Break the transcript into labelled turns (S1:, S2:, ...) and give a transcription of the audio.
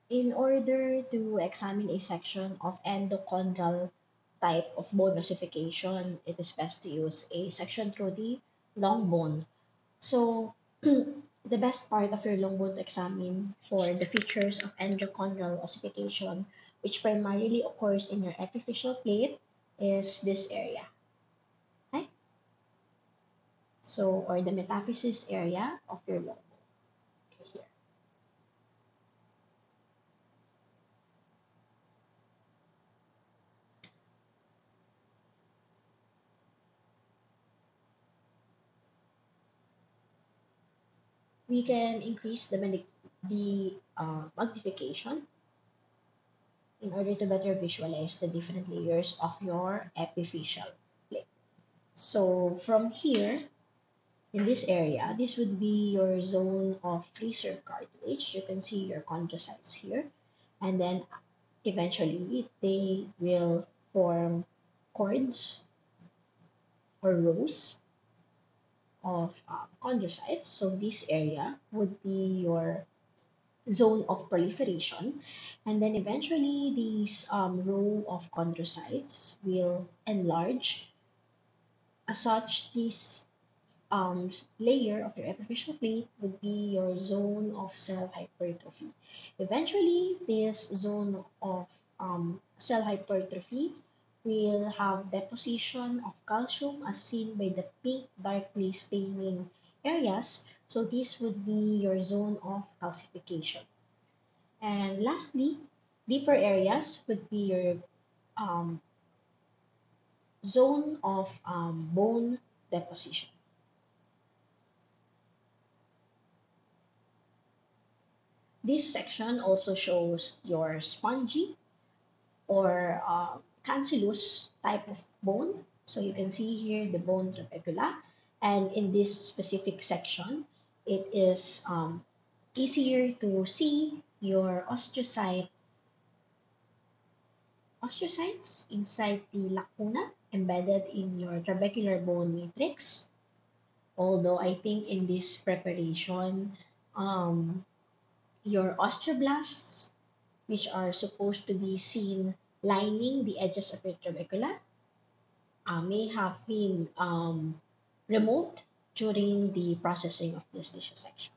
S1: In order to examine a section of endochondral type of bone ossification, it is best to use a section through the long bone. So, the best part of your long bone to examine for the features of endochondral ossification, which primarily occurs in your epiphyseal plate, is this area. Okay? So, or the metaphysis area of your long bone. Okay, here. We can increase the magnification in order to better visualize the different layers of your epiphyseal plate. So from here, in this area, this would be your zone of reserve cartilage. You can see your chondrocytes here. And then eventually, they will form cords or rows of chondrocytes. So this area would be your zone of proliferation. And then eventually, these row of chondrocytes will enlarge. As such, this layer of your epiphyseal plate would be your zone of cell hypertrophy. Eventually, this zone of cell hypertrophy will have deposition of calcium as seen by the pink darkly staining areas. So this would be your zone of calcification. And lastly, deeper areas would be your um, zone of bone deposition. This section also shows your spongy or cancellous type of bone. So you can see here the bone trabecula. And in this specific section, it is easier to see your osteocytes inside the lacuna embedded in your trabecular bone matrix. Although I think in this preparation, um, your osteoblasts, which are supposed to be seen lining the edges of your trabecula, may have been removed during the processing of this tissue section.